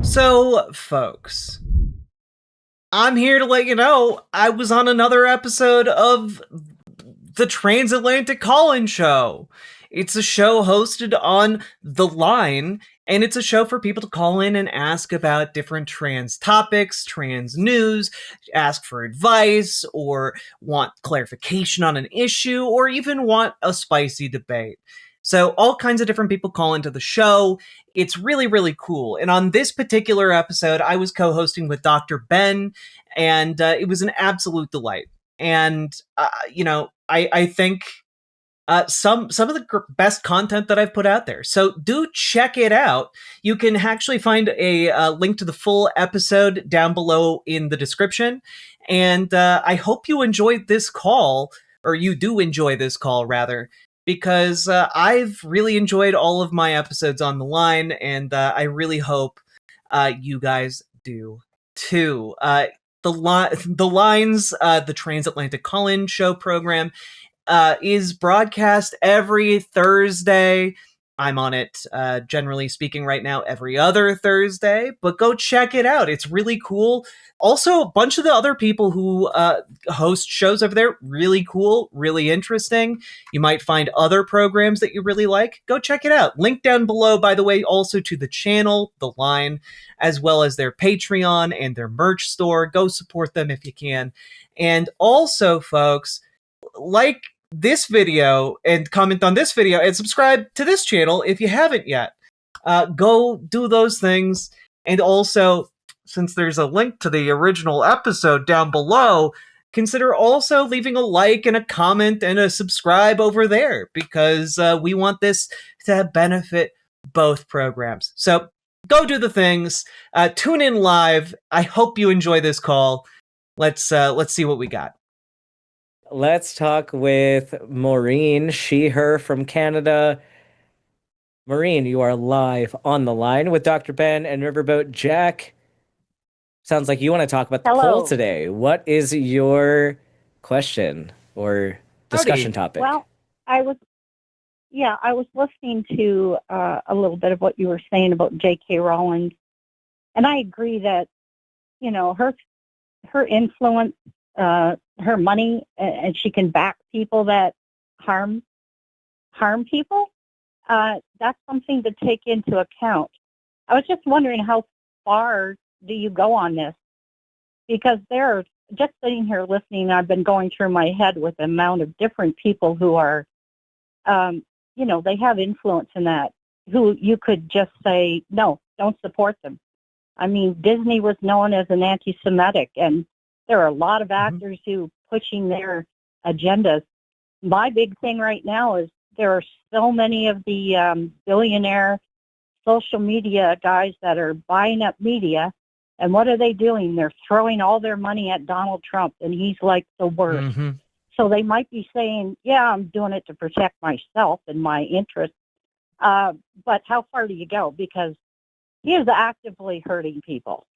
So, folks, I'm here to let you know I was on another episode of the Transatlantic Call-In Show. It's a show hosted on The Line, and it's a show for people to call in and ask about different trans topics, trans news, ask for advice, or want clarification on an issue, or even want a spicy debate. So, all kinds of different people call into the show. It's really, really cool. And on this particular episode, I was co hosting with Dr. Ben, and it was an absolute delight. And, I think some of the best content that I've put out there. So do check it out. You can actually find a link to the full episode down below in the description. And I hope you enjoyed this call, or you do enjoy this call rather, because I've really enjoyed all of my episodes on the line, and I really hope you guys do too. The Lines, the Transatlantic Call-In Show program, is broadcast every Thursday. I'm on it, generally speaking, right now, every other Thursday, but go check it out. It's really cool. Also, a bunch of the other people who host shows over there, really cool, really interesting. You might find other programs that you really like. Go check it out. Link down below, by the way, also to the channel, The Line, as well as their Patreon and their merch store. Go support them if you can. And also, folks, like this video and comment on this video and subscribe to this channel if you haven't yet. Go do those things. And also, since there's a link to the original episode down below, consider also leaving a like and a comment and a subscribe over there, because we want this to benefit both programs. So go do the things. Tune in live. I hope you enjoy this call. Let's see what we got. Let's talk with Maureen, she, her from Canada. Maureen, you are live on the line with Dr. Ben and Riverboat Jack. Sounds like you want to talk about the poll Hello. today. What is your question or discussion Howdy. topic? Well, I was, I was listening to a little bit of what you were saying about J.K. Rowling, and I agree that, her influence, her money, and she can back people that harm people. That's something to take into account. I was just wondering, how far do you go on this? Because they're just sitting here listening. I've been going through my head with the amount of different people who are, they have influence in that, who you could just say, no, don't support them. I mean, Disney was known as an anti-Semitic, and there are a lot of actors who pushing their agendas. My big thing right now is there are so many of the billionaire social media guys that are buying up media. And what are they doing? They're throwing all their money at Donald Trump, and he's like the worst. Mm-hmm. So they might be saying, yeah, I'm doing it to protect myself and my interests. But how far do you go? Because he is actively hurting people,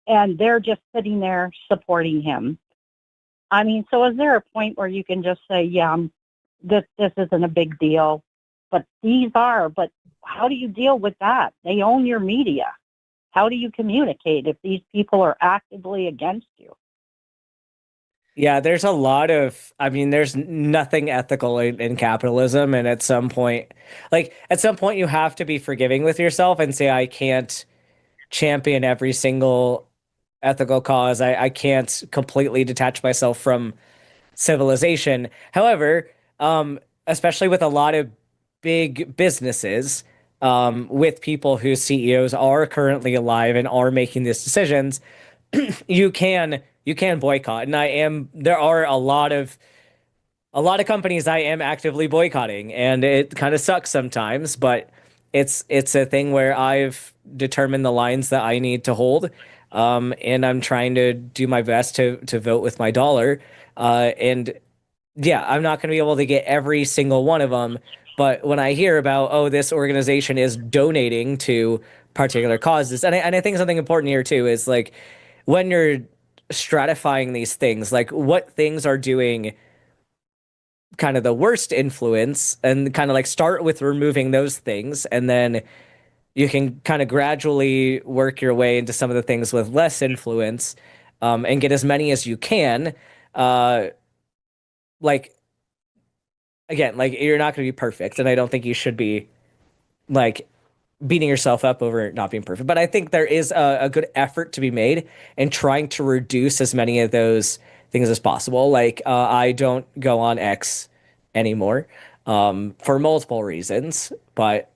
and they're just sitting there supporting him. I mean, so is there a point where you can just say, yeah, this isn't a big deal, but these are, but how do you deal with that? They own your media. How do you communicate if these people are actively against you? Yeah, there's there's nothing ethical in capitalism. And at some point, you have to be forgiving with yourself and say, I can't champion every single ethical cause. I can't completely detach myself from civilization. However, especially with a lot of big businesses, with people whose CEOs are currently alive and are making these decisions, you can boycott. And there are a lot of companies I am actively boycotting, and it kind of sucks sometimes, but it's a thing where I've determined the lines that I need to hold, and I'm trying to do my best to vote with my dollar, and yeah, I'm not going to be able to get every single one of them, but when I hear about, oh, this organization is donating to particular causes, and I think something important here too is like when you're stratifying these things, like what things are doing kind of the worst influence, and kind of like start with removing those things, and then you can kind of gradually work your way into some of the things with less influence, and get as many as you can. Like, again, like, you're not going to be perfect, and I don't think you should be like beating yourself up over not being perfect. But I think there is a good effort to be made in trying to reduce as many of those things as possible. Like, I don't go on X anymore, for multiple reasons, but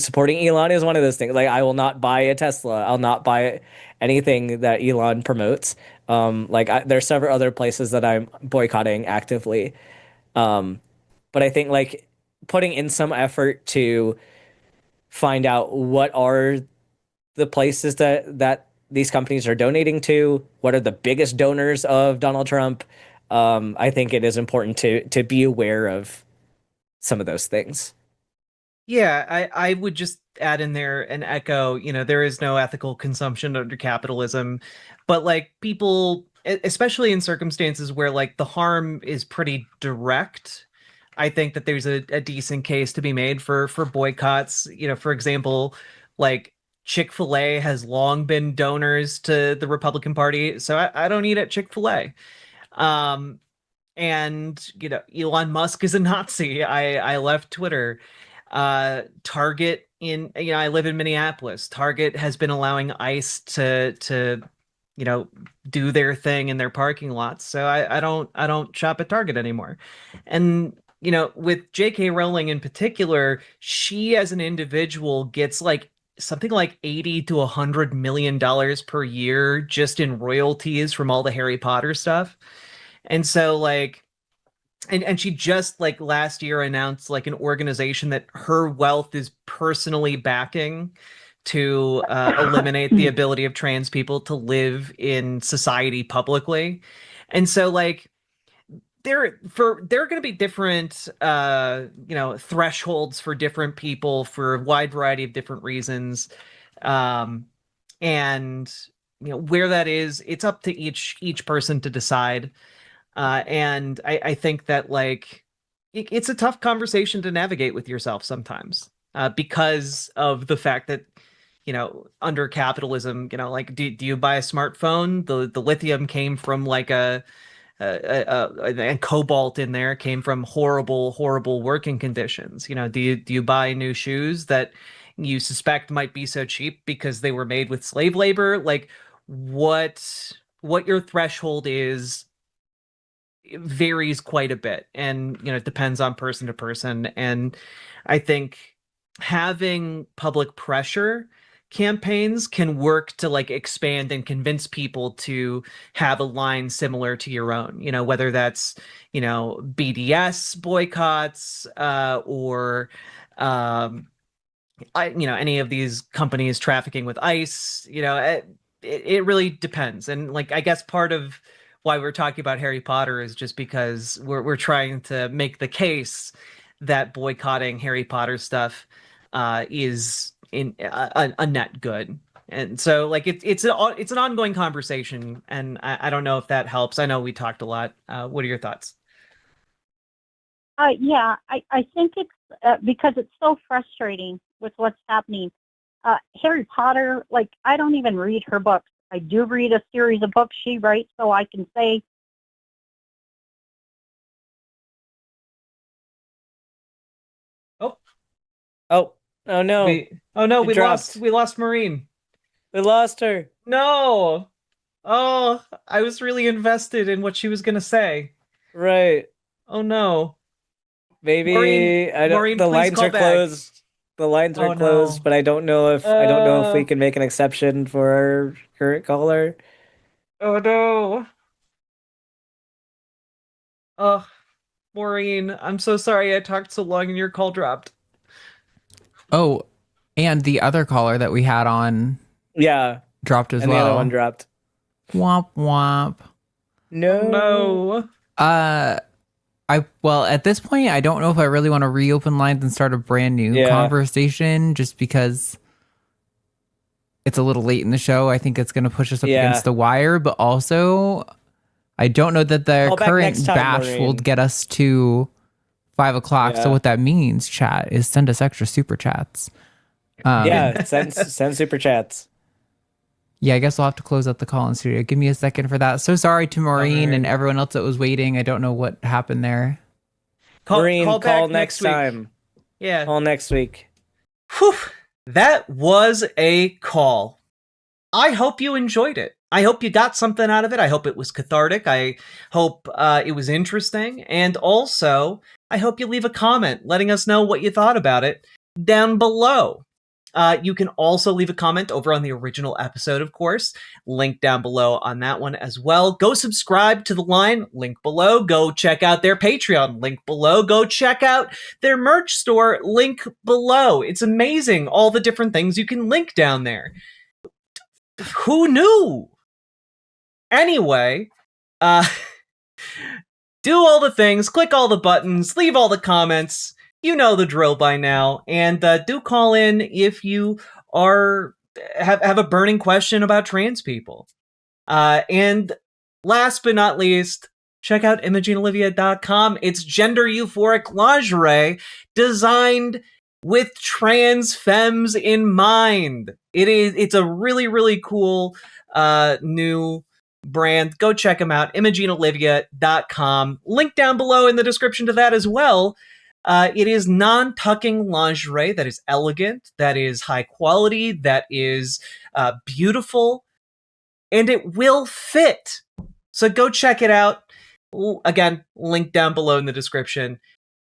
supporting Elon is one of those things. Like, I will not buy a Tesla. I'll not buy anything that Elon promotes. There's several other places that I'm boycotting actively. But I think, like, putting in some effort to find out what are the places that these companies are donating to, what are the biggest donors of Donald Trump. I think it is important to be aware of some of those things. Yeah, I would just add in there an echo, there is no ethical consumption under capitalism, but like people, especially in circumstances where like the harm is pretty direct, I think that there's a decent case to be made for boycotts. For example, like Chick-fil-A has long been donors to the Republican Party, so I don't eat at Chick-fil-A. Um, and Elon Musk is a Nazi. I left Twitter. Target I live in Minneapolis. Target has been allowing ICE to do their thing in their parking lots. So I don't shop at Target anymore. And with J.K. Rowling in particular, she as an individual gets like something like 80 to $100 million per year just in royalties from all the Harry Potter stuff. And so like and she just like last year announced like an organization that her wealth is personally backing to eliminate the ability of trans people to live in society publicly. And so like there are going to be different thresholds for different people for a wide variety of different reasons. And where that is, it's up to each person to decide. And I think that like it's a tough conversation to navigate with yourself sometimes, because of the fact that under capitalism, like do you buy a smartphone? The lithium came from like and cobalt in there came from horrible working conditions. Do you buy new shoes that you suspect might be so cheap because they were made with slave labor? Like what your threshold is varies quite a bit, and it depends on person to person. And I think having public pressure campaigns can work to like expand and convince people to have a line similar to your own, whether that's BDS boycotts, or any of these companies trafficking with ICE. It really depends. And like I guess part of why we're talking about Harry Potter is just because we're trying to make the case that boycotting Harry Potter stuff is in a net good. And so like it's an ongoing conversation, and I don't know if that helps. I know we talked a lot. What are your thoughts? Yeah, I think it's because it's so frustrating with what's happening. Harry Potter, like, I don't even read her books. I do read a series of books she writes, so I can say. Oh, oh no. We dropped. lost Maureen. We lost her. No. Oh, I was really invested in what she was gonna say. Right. Oh no. Maybe Maureen, I don't. Maureen, The please lines call are back. closed. The lines are Oh closed, no. but I don't know if we can make an exception for our current caller. Oh no. Oh, Maureen, I'm so sorry I talked so long and your call dropped. Oh, and the other caller that we had on Yeah, dropped as and well. the other one dropped. Womp womp. No. Oh no. Well, at this point, I don't know if I really want to reopen lines and start a brand new conversation, just because it's a little late in the show. I think it's going to push us up against the wire, but also I don't know that the current bash will get us to 5 o'clock. So what that means, chat, is send us extra super chats. Yeah, send super chats. Yeah, I guess we'll have to close out the call in studio. Give me a second for that. So sorry to Maureen and everyone else that was waiting. I don't know what happened there. Maureen, call next time. Yeah. Call next week. Whew. That was a call. I hope you enjoyed it. I hope you got something out of it. I hope it was cathartic. I hope it was interesting. And also, I hope you leave a comment letting us know what you thought about it down below. You can also leave a comment over on the original episode, of course. Link down below on that one as well. Go subscribe to The Line. Link below. Go check out their Patreon. Link below. Go check out their merch store. Link below. It's amazing all the different things you can link down there. Who knew? Anyway, do all the things, click all the buttons, leave all the comments. You know the drill by now, and do call in if you have a burning question about trans people. And last but not least, check out ImogeneOlivia.com. It's gender euphoric lingerie designed with trans femmes in mind. It's a really, really cool new brand. Go check them out, ImogeneOlivia.com. Link down below in the description to that as well. It is non-tucking lingerie that is elegant, that is high quality, that is beautiful, and it will fit. So go check it out. Again, link down below in the description.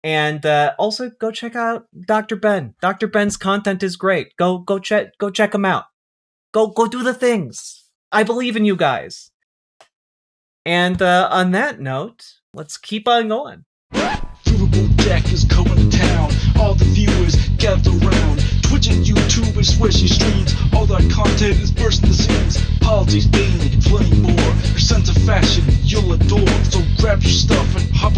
And also go check out Dr. Ben. Dr. Ben's content is great. Go check him out. Go do the things. I believe in you guys. And on that note, let's keep on going. Riverboat Jack is coming to town. All the viewers gather around. Twitch and YouTube and swishy streams. All that content is bursting the seams. Politics, being, plenty more. Your sense of fashion you'll adore. So grab your stuff and hop